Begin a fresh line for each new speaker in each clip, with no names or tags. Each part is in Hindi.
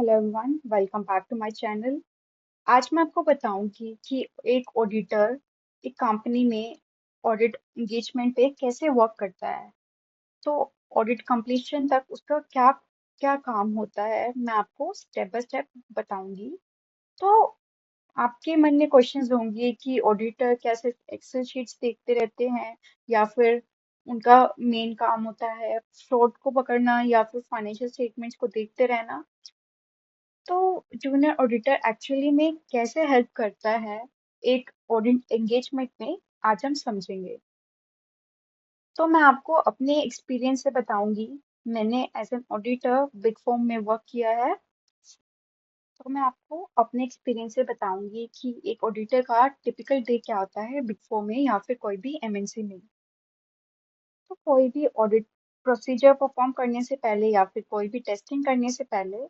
Hello everyone, welcome back to my channel. आज मैं आपको बताऊंगी कि एक ऑडिटर एक कंपनी में ऑडिट एंगेजमेंट पे कैसे वर्क करता है। तो ऑडिट कंप्लीशन तक उसका क्या क्या काम होता है, मैं आपको स्टेप बाय स्टेप बताऊंगी। तो आपके मन में क्वेश्चंस होंगे कि ऑडिटर कैसे एक्सेल शीट्स देखते रहते हैं या फिर उनका मेन काम होता है फ्रॉड को पकड़ना या फिर फाइनेंशियल स्टेटमेंट्स को देखते रहना। तो जूनियर ऑडिटर एक्चुअली में कैसे हेल्प करता है एक ऑडिट एंगेजमेंट में, आज हम समझेंगे। तो मैं आपको अपने एक्सपीरियंस से बताऊंगी। मैंने as an auditor big firm में वर्क किया है। तो मैं आपको अपने एक्सपीरियंस से बताऊंगी कि एक ऑडिटर का टिपिकल डे क्या होता है बिग फर्म में या फिर कोई भी एमएनसी में। तो कोई भी ऑडिट प्रोसीजर परफॉर्म करने से पहले या फिर कोई भी टेस्टिंग करने से पहले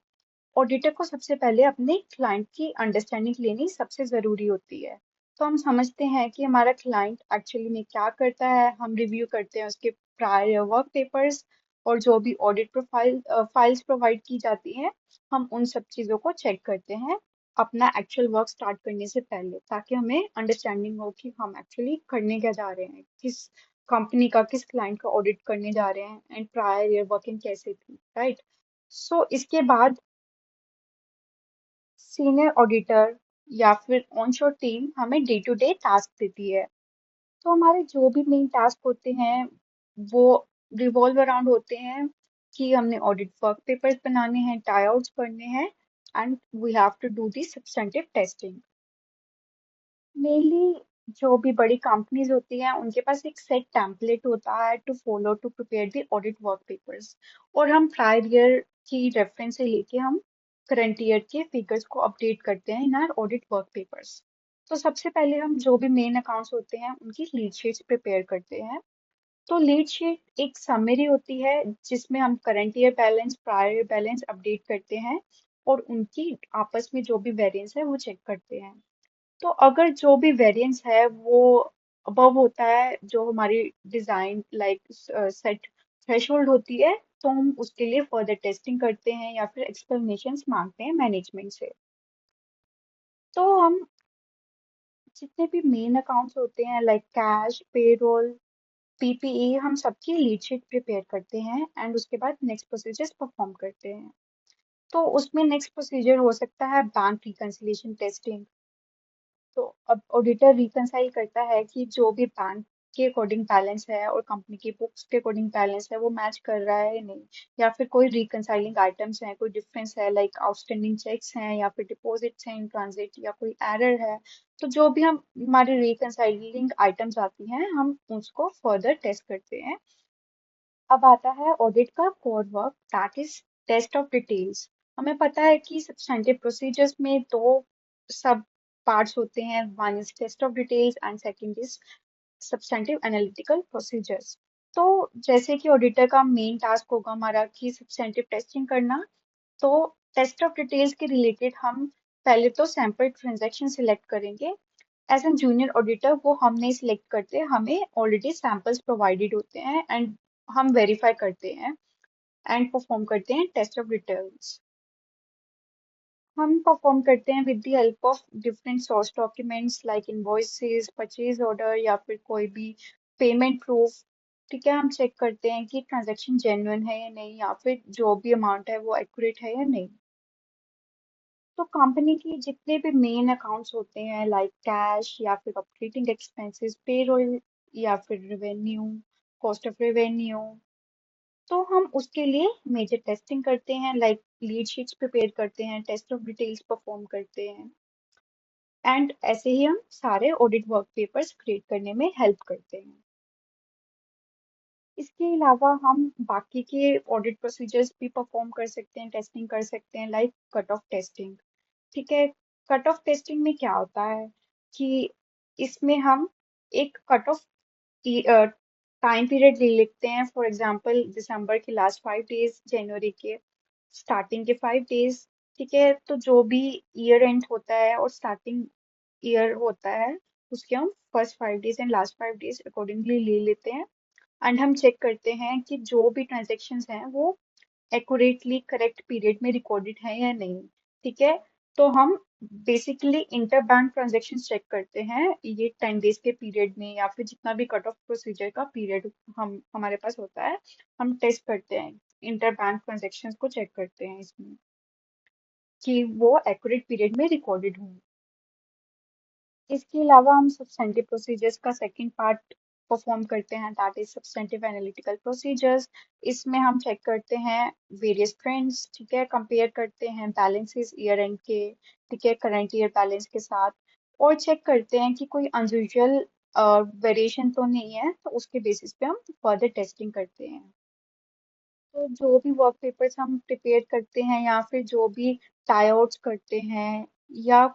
ऑडिटर को सबसे पहले अपने क्लाइंट की अंडरस्टैंडिंग लेनी सबसे जरूरी होती है। तो हम समझते हैं कि हमारा क्लाइंट एक्चुअली में क्या करता है, हम रिव्यू करते हैं उसके प्रायर वर्क पेपर्स और जो भी ऑडिट प्रोफाइल फाइल्स प्रोवाइड की जाती हैं, हम उन सब चीज़ों को चेक करते हैं अपना एक्चुअल वर्क स्टार्ट करने से पहले, ताकि हमें अंडरस्टैंडिंग हो कि हम एक्चुअली करने क्या जा रहे हैं, किस कंपनी का किस क्लाइंट का ऑडिट करने जा रहे हैं एंड प्रायर ईयर वर्किंग कैसे थी, राइट। सो इसके बाद सीनियर ऑडिटर या फिर ऑनशोर टीम हमें डे टू डे टास्क देती है। तो हमारे जो भी मेन टास्क होते हैं वो रिवॉल्व अराउंड होते हैं कि हमने ऑडिट वर्क पेपर्स बनाने हैं, टाई आउट्स करने हैं and we have to do the substantive testing. Mainly जो भी बड़ी कंपनीज होती हैं उनके पास एक सेट टेम्पलेट होता है to follow to prepare the audit work papers, और हम प्रायर ईयर की रेफरेंस से लेके हम करंट ईयर के फिगर्स को अपडेट करते हैं in our audit work papers. तो सबसे पहले हम जो भी मेन अकाउंट्स होते हैं उनकी लीड शीट्स प्रिपेयर करते हैं। तो लीड शीट एक समरी होती है जिसमें हम current year balance prior year balance update करते हैं और उनकी आपस में जो भी वेरिएंस है वो चेक करते हैं। तो अगर जो भी वेरिएंस है वो अबव होता है जो हमारी डिजाइन लाइक सेट थ्रेशोल्ड होती है, तो हम उसके लिए फर्दर टेस्टिंग करते हैं या फिर एक्सप्लेनेशंस मांगते हैं मैनेजमेंट से। तो हम जितने भी मेन अकाउंट्स होते हैं लाइक कैश, पेरोल, पीपीई, हम सबकी लीड शीट प्रिपेयर करते हैं एंड उसके बाद नेक्स्ट प्रोसीजर्स परफॉर्म करते हैं। तो उसमें नेक्स्ट प्रोसीजर हो सकता है बैंक रिकंसिलिएशन टेस्टिंग। तो अब ऑडिटर रिकंसाइल करता है कि जो भी बैंक के अकॉर्डिंग बैलेंस है और कंपनी की बुक्स के अकॉर्डिंग बैलेंस है वो मैच कर रहा है या नहीं, या फिर कोई रिकंसाइलिंग आइटम्स हैं, कोई डिफरेंस है लाइक आउटस्टैंडिंग चेक्स हैं या फिर डिपॉजिट्स हैं इन ट्रांजिट या कोई एरर है। तो जो भी हम हमारे रिकंसाइलिंग आइटम्स आती हैं हम उसको फर्दर टेस्ट करते हैं। अब आता है ऑडिट का core work, that is test of details. हमें पता है कि सब्सटेंटिव प्रोसीजर्स में दो सब पार्ट्स होते हैं, one is test of details and second is substantive analytical procedures. तो जैसे कि ऑडिटर का मेन टास्क होगा हमारा कि सब्सटेंटिव टेस्टिंग करना, तो टेस्ट ऑफ डिटेल्स के रिलेटेड हम पहले तो सैंपल ट्रांजैक्शन सिलेक्ट करेंगे। एज एन जूनियर ऑडिटर वो हम नहीं सिलेक्ट करते, हमें ऑलरेडी सैंपल्स प्रोवाइडेड होते हैं एंड हम वेरीफाई करते हैं एंड परफॉर्म करते हैं टेस्ट ऑफ डिटेल्स। हम परफॉर्म करते हैं with the help of different source documents like invoices, purchase order या फिर कोई भी पेमेंट प्रूफ। ठीक है, हम चेक करते हैं कि ट्रांजैक्शन जेन्युइन है या नहीं या फिर जो भी अमाउंट है वो एक्यूरेट है या नहीं। तो कंपनी की जितने भी मेन अकाउंट्स होते हैं लाइक कैश या फिर ऑपरेटिंग एक्सपेंसेस, पेरोल या फिर रेवेन्यू, कॉस्ट ऑफ रेवेन्यू, तो हम उसके लिए मेजर टेस्टिंग करते हैं लाइक लीड शीट्स प्रिपेयर करते हैं, टेस्ट ऑफ डिटेल्स परफॉर्म करते हैं एंड ऐसे ही हम सारे ऑडिट वर्क पेपर्स क्रिएट करने में हेल्प करते हैं। इसके अलावा हम बाकी के ऑडिट प्रोसीजर्स भी परफॉर्म कर सकते हैं, टेस्टिंग कर सकते हैं लाइक कट ऑफ टेस्टिंग। ठीक है, कट ऑफ टेस्टिंग में क्या होता है कि इसमें हम एक कट ऑफ टाइम पीरियड ले लेते हैं, फॉर एग्जांपल दिसंबर के लास्ट 5 डेज, जनवरी के स्टार्टिंग के 5 डेज। ठीक है, तो जो भी ईयर एंड होता है और स्टार्टिंग ईयर होता है उसके हम first 5 days and last 5 days accordingly ले लेते हैं एंड हम चेक करते हैं कि जो भी ट्रांजेक्शन्स हैं वो एक्यूरेटली करेक्ट पीरियड में रिकॉर्डेड है या नहीं। ठीक है, तो हम basically inter bank transaction check करते हैं ये 10 डेज के पीरियड में, या फिर जितना भी कट ऑफ प्रोसीजर का पीरियड हम हमारे पास होता है, हम टेस्ट करते हैं, इंटर बैंक ट्रांजेक्शन को चेक करते हैं इसमें कि वो एक्यूरेट पीरियड में रिकॉर्डेड हो। इसके अलावा हम सब्सटेंटिव प्रोसीजर्स का सेकंड पार्ट परफॉर्म करते हैं, that is substantive analytical procedures. इसमें हम चेक करते हैं वेरियस ट्रेंड्स, ठीक है, कंपेयर करते हैं बैलेंसेस ईयर एंड के, ठीक है, करंट ईयर बैलेंस के साथ, और चेक करते हैं कि कोई अनयूजुअल वेरिएशन तो नहीं है, तो उसके बेसिस पे हम फर्दर टेस्टिंग करते हैं। तो जो भी वर्क पेपर्स हम प्रिपेयर करते हैं, या फिर जो भी टाई आउट्स करते हैं, या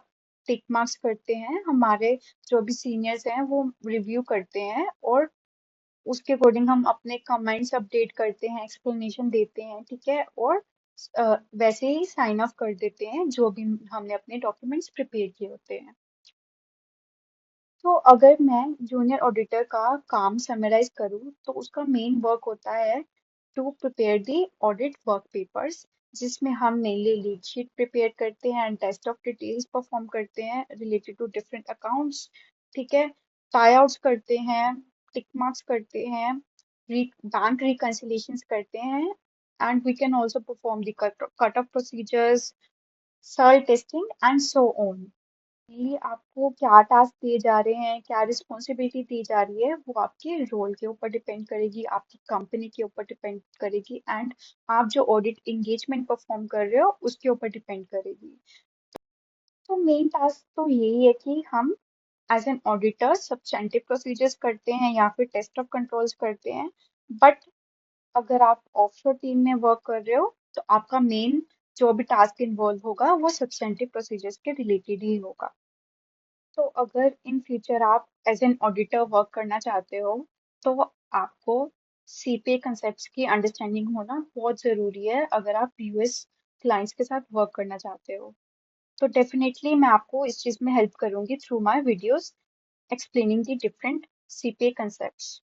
टिक मार्क्स करते हैं, हमारे जो भी सीनियर्स हैं वो रिव्यू करते हैं, और उसके अकॉर्डिंग हम अपने कमेंट्स अपडेट करते हैं, एक्सप्लेनेशन देते हैं, ठीक है, और वैसे ही साइन ऑफ कर देते हैं जो भी हमने अपने डॉक्यूमेंट्स प्रिपेयर किए होते हैं। तो अगर मैं जूनियर ऑडिटर का काम समराइज करूँ, तो उसका मेन वर्क होता है to prepare the audit work papers, जिसमें हम मेनली लीड शीट प्रिपेयर करते हैं and test of details perform करते हैं रिलेटेड टू डिफरेंट अकाउंट्स, ठीक है, टाई आउट्स करते हैं, टिक मार्क्स करते हैं, बैंक रिकंसिलिएशंस करते हैं, and we can also perform the cut off procedures, SURL testing and so on. कि आपको क्या टास्क दिए जा रहे हैं, क्या रिस्पॉन्सिबिलिटी दी जा रही है, वो आपके रोल के ऊपर डिपेंड करेगी, आपकी कंपनी के ऊपर डिपेंड करेगी, एंड आप जो ऑडिट एंगेजमेंट परफॉर्म कर रहे हो उसके ऊपर डिपेंड करेगी। तो मेन टास्क तो यही है कि हम as an auditor substantive procedures करते हैं या फिर टेस्ट ऑफ कंट्रोल्स करते हैं, बट अगर आप ऑफशोर टीम में वर्क कर रहे हो, तो आपका मेन जो भी टास्क इन्वॉल्व होगा वो सब्सटेंटिव प्रोसीजर्स के रिलेटेड ही होगा। तो अगर इन फ्यूचर आप एज एन ऑडिटर वर्क करना चाहते हो, तो आपको सीपीए कंसेप्ट्स की अंडरस्टैंडिंग होना बहुत ज़रूरी है अगर आप यूएस क्लाइंट्स के साथ वर्क करना चाहते हो। तो डेफिनेटली मैं आपको इस चीज़ में हेल्प करूंगी through my videos explaining the different CPA concepts.